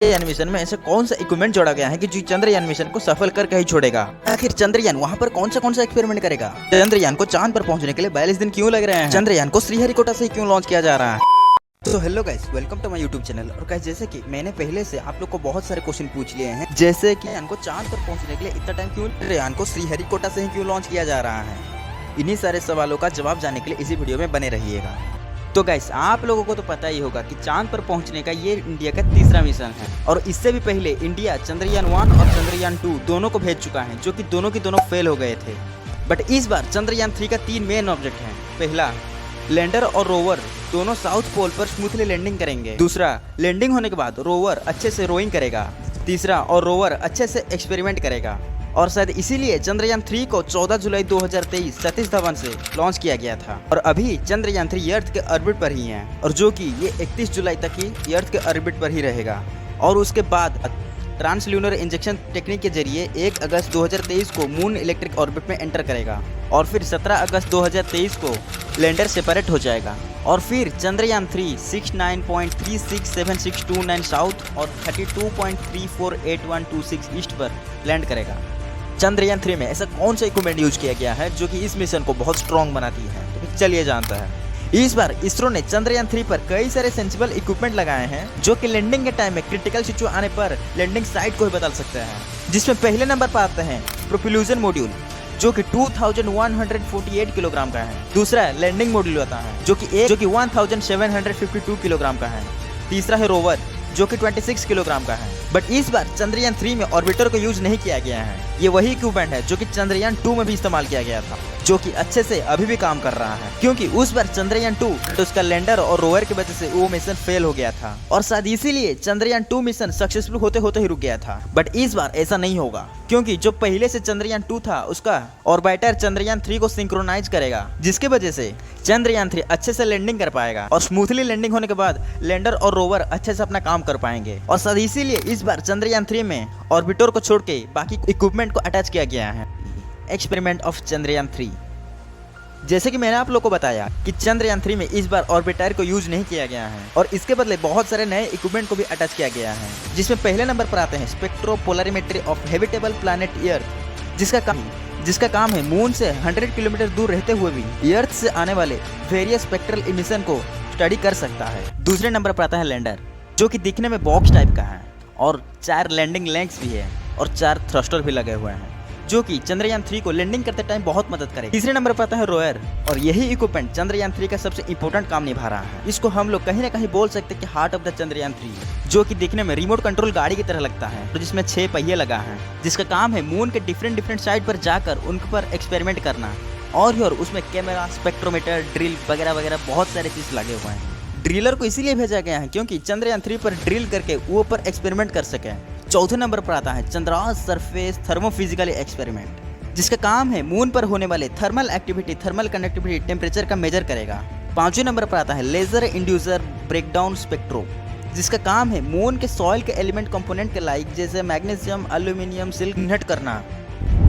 Chandrayaan mission में ऐसा कौन सा इक्विपमेंट जोड़ा गया है कि जो चंद्रयान मिशन को सफल करके ही छोड़ेगा। आखिर चंद्रयान वहाँ पर कौन सा एक्सपेरिमेंट करेगा। चंद्रयान को चांद पर पहुंचने के लिए 42 दिन क्यों लग रहे हैं। चंद्रयान को श्रीहरिकोटा से क्यों लॉन्च किया जा रहा है। तो hello guys, welcome to my YouTube channel. और गाइस, जैसे कि मैंने पहले से आप लोग को बहुत सारे क्वेश्चन पूछ लिए हैं, जैसे कि यान को चांद पर पहुंचने के लिए इतना टाइम क्यों, यान को श्रीहरिकोटा से ही क्यों लॉन्च किया जा रहा है। इन्हीं सारे सवालों का जवाब जानने के लिए इसी वीडियो में बने रहिएगा। तो गाइस, आप लोगों को तो पता ही होगा कि चांद पर पहुंचने का ये इंडिया का तीसरा मिशन है और इससे भी पहले इंडिया चंद्रयान 1 और चंद्रयान 2 दोनों को भेज चुका है, जो कि दोनों की दोनों फेल हो गए थे। बट इस बार चंद्रयान 3 का 3 मेन ऑब्जेक्ट है। पहला, लैंडर और रोवर दोनों साउथ पोल पर स्मूथली लैंडिंग करेंगे। दूसरा, लैंडिंग होने के बाद रोवर अच्छे से रोइंग करेगा। तीसरा, और रोवर अच्छे से एक्सपेरिमेंट करेगा। और शायद इसीलिए चंद्रयान 3 को 14 जुलाई 2023 सतीश धवन से लॉन्च किया गया था। और अभी चंद्रयान 3 अर्थ के ऑर्बिट पर ही है, और जो कि ये 31 जुलाई तक ही अर्थ के ऑर्बिट पर ही रहेगा। और उसके बाद ट्रांसल्यूनर इंजेक्शन टेक्निक के जरिए 1 अगस्त 2023 को मून इलेक्ट्रिक ऑर्बिट में एंटर करेगा। और फिर 17 अगस्त 2023 को लैंडर सेपरेट हो जाएगा। और फिर चंद्रयान 3 69.367629 साउथ और 32.348126 ईस्ट पर लैंड करेगा। चंद्रयान 3 में ऐसा कौन सा इक्विपमेंट यूज किया गया है जो कि इस मिशन को बहुत स्ट्रॉन्ग बनाती है, तो फिर चलिए जानते हैं। इस बार इसरो ने चंद्रयान 3 पर कई सारे सेंसिबल इक्विपमेंट लगाए हैं, जो कि लैंडिंग के टाइम में क्रिटिकल सिचुएशन आने पर लैंडिंग साइट को ही बदल सकते हैं। जिसमें पहले नंबर पर आते हैं प्रोपल्यूशन मॉड्यूल, जो कि 2148 किलोग्राम का है। दूसरा लैंडिंग मॉड्यूल आता है, जो कि 1752 किलोग्राम का है। तीसरा है रोवर, जो कि 26 किलोग्राम का है। बट इस बार चंद्रयान 3 में ऑर्बिटर को यूज नहीं किया गया है। ये वही इक्विपमेंट है जो कि चंद्रयान 2 में भी इस्तेमाल किया गया था, जो कि अच्छे से अभी भी काम कर रहा है। क्योंकि उस बार चंद्रयान 2 तो उसका लैंडर और रोवर की वजह से वो मिशन फेल हो गया था, और शायद इसीलिए चंद्रयान 2 मिशन सक्सेसफुल होते होते ही रुक गया था। बट इस बार ऐसा नहीं होगा, क्योंकि जो पहले से चंद्रयान 2 था उसका ऑर्बिटर चंद्रयान 3 को सिंक्रोनाइज करेगा, जिसकी वजह से चंद्रयान 3 अच्छे से लैंडिंग कर पाएगा। और स्मूथली लैंडिंग होने के बाद लैंडर और रोवर अच्छे से अपना काम कर पाएंगे। और शायद इसीलिए इस बार चंद्रयान 3 में ऑर्बिटर को छोड़ के बाकी इक्विपमेंट को अटैच किया गया है। एक्सपेरिमेंट ऑफ चंद्रयान 3, जैसे कि मैंने आप लोगों को बताया कि चंद्रयान 3 में इस बार ऑर्बिटर को यूज नहीं किया गया है, और इसके बदले बहुत सारे नए इक्विपमेंट को भी अटैच किया गया है। जिसमें पहले नंबर पर आते हैं स्पेक्ट्रोपोलरिमेट्री ऑफ हैबिटेबल प्लैनेट अर्थ, जिसका काम है मून से 100 किलोमीटर दूर रहते हुए भी अर्थ से आने वाले वेरियस स्पेक्ट्रल इमिशन को स्टडी कर सकता है। दूसरे नंबर पर आता है लैंडर, जो कि दिखने में बॉक्स टाइप का है और 4 लैंडिंग लेग्स भी है और 4 थ्रस्टर भी लगे हुए हैं, जो कि चंद्रयान 3 को लैंडिंग करते टाइम बहुत मदद करेगा। तीसरे नंबर पर आता है रोयर, और यही इक्विपमेंट चंद्रयान 3 का सबसे इंपॉर्टेंट काम निभा रहा है। इसको हम लोग कहीं ना कहीं बोल सकते हैं कि हार्ट ऑफ द चंद्रयान 3, जो कि दिखने में रिमोट कंट्रोल गाड़ी की तरह लगता है, तो जिसमें 6 पहिए लगा है, जिसका काम है मून के डिफरेंट साइड पर जाकर उन पर एक्सपेरिमेंट करना। और उसमें कैमरा, स्पेक्ट्रोमीटर, ड्रिल वगैरह वगैरह बहुत सारे चीज लगे हुए हैं। ड्रिलर को इसीलिए भेजा गया है क्योंकि चंद्रयान 3 पर ड्रिल करके वो पर एक्सपेरिमेंट कर सके। चौथे नंबर पर आता है चंद्रास सरफेस थर्मोफिजिकल एक्सपेरिमेंट, जिसका काम है मून पर होने वाले thermal activity, thermal conductivity, temperature का मेजर करेगा। पांचवें नंबर पर आता है लेजर इंड्यूसर ब्रेकडाउन स्पेक्ट्रो, जिसका काम है मून के सॉइल के एलिमेंट कंपोनेंट के लाइक जैसे मैग्नीशियम, एल्यूमिनियम, सिल्क नट करना।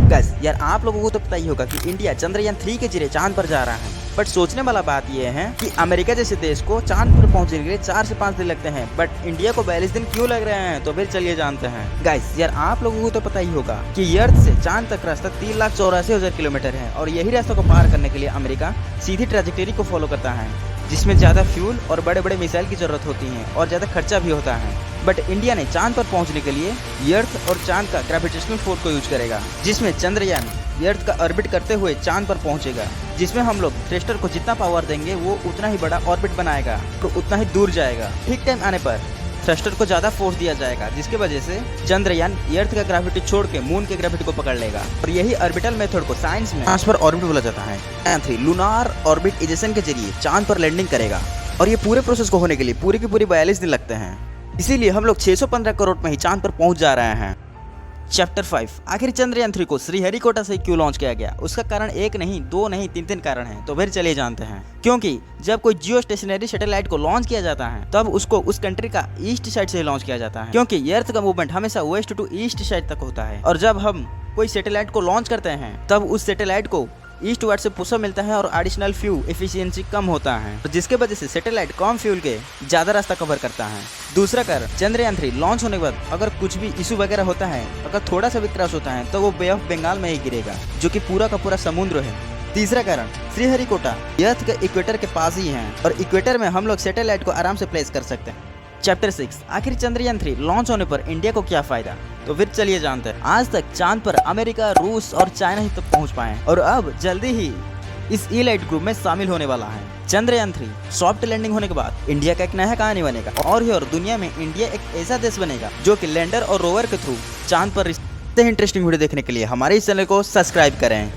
गाइस, यार आप लोगों को तो पता ही होगा कि इंडिया चंद्रयान 3 के जरिए चांद पर जा रहा है। बट सोचने वाला बात यह है कि अमेरिका जैसे देश को चांद पर पहुंचने के लिए 4 से 5 दिन लगते हैं, बट इंडिया को 42 दिन क्यों लग रहे हैं, तो फिर चलिए जानते हैं। गाइस, यार आप लोगों को तो पता ही होगा कि अर्थ से चांद तक रास्ता 3,84,000 किलोमीटर है, और यही रास्ते को पार करने के लिए अमेरिका सीधी ट्रैजेक्टरी को फॉलो करता है, जिसमें ज्यादा फ्यूल और बड़े बड़े मिसाइल की जरूरत होती है और ज्यादा खर्चा भी होता है। बट इंडिया ने चांद पर पहुंचने के लिए अर्थ और चांद का ग्रेविटेशनल फोर्स को यूज करेगा, जिसमें चंद्रयान अर्थ का ऑर्बिट करते हुए चांद पर पहुंचेगा, जिसमें हम लोग थ्रस्टर को जितना पावर देंगे वो उतना ही बड़ा ऑर्बिट बनाएगा तो उतना ही दूर जाएगा। ठीक टाइम आने पर थ्रस्टर को ज्यादा फोर्स दिया जाएगा, जिसकी वजह से चंद्रयान अर्थ का ग्रेविटी छोड़ के मून के ग्रेविटी को पकड़ लेगा। और यही ऑर्बिटल मेथड को साइंस में ट्रांसफर ऑर्बिट बोला जाता है। चंद्रयान 3 लूनार ऑर्बिट इजेशन के जरिए चांद पर लैंडिंग करेगा, और ये पूरे प्रोसेस को होने के लिए पूरी की पूरी 42 दिन लगते हैं। इसीलिए हम लोग 615 करोड़ में ही चांद पर पहुंच जा रहे हैं। चैप्टर 5, आखिर चंद्रयान 3 को श्रीहरिकोटा से क्यों लॉन्च किया गया। उसका कारण एक नहीं, दो नहीं, 3 कारण हैं, तो फिर चलिए जानते हैं। क्योंकि जब कोई जियो स्टेशनरी सैटेलाइट को लॉन्च किया जाता है तब उसको उस कंट्री का ईस्ट साइड से लॉन्च किया जाता है, क्योंकि अर्थ का मूवमेंट हमेशा वेस्ट टू ईस्ट साइड तक होता है। और जब हम कोई सैटेलाइट को लॉन्च करते हैं तब उस सैटेलाइट को ईस्ट वार्ड से पुशअप मिलता है और एडिशनल फ्यूल एफिशिएंसी कम होता है, तो जिसके वजह से सैटेलाइट कम फ्यूल के ज्यादा रास्ता कवर करता है। दूसरा कारण, चंद्रयान 3 लॉन्च होने के बाद अगर कुछ भी इशू वगैरह होता है, अगर थोड़ा सा भी क्रैश होता है तो वो बे ऑफ बंगाल में ही गिरेगा, जो कि पूरा का पूरा समुद्र है। तीसरा कारण, श्रीहरिकोटा अर्थ के इक्वेटर के पास ही है और इक्वेटर में हम लोग सैटेलाइट को आराम से प्लेस कर सकते हैं। चैप्टर 6, आखिर चंद्रयान 3 लॉन्च होने पर इंडिया को क्या फायदा, तो फिर चलिए जानते हैं। आज तक चांद पर अमेरिका, रूस और चाइना ही तक पहुंच पाए और अब जल्दी ही इस इलाइट ग्रुप में शामिल होने वाला है। चंद्रयान 3 सॉफ्ट लैंडिंग होने के बाद इंडिया का एक नया कहानी बनेगा और दुनिया में इंडिया एक ऐसा देश बनेगा जो कि लैंडर और रोवर के थ्रू चांद पर। इंटरेस्टिंग वीडियो देखने के लिए हमारे इस चैनल को सब्सक्राइब करें।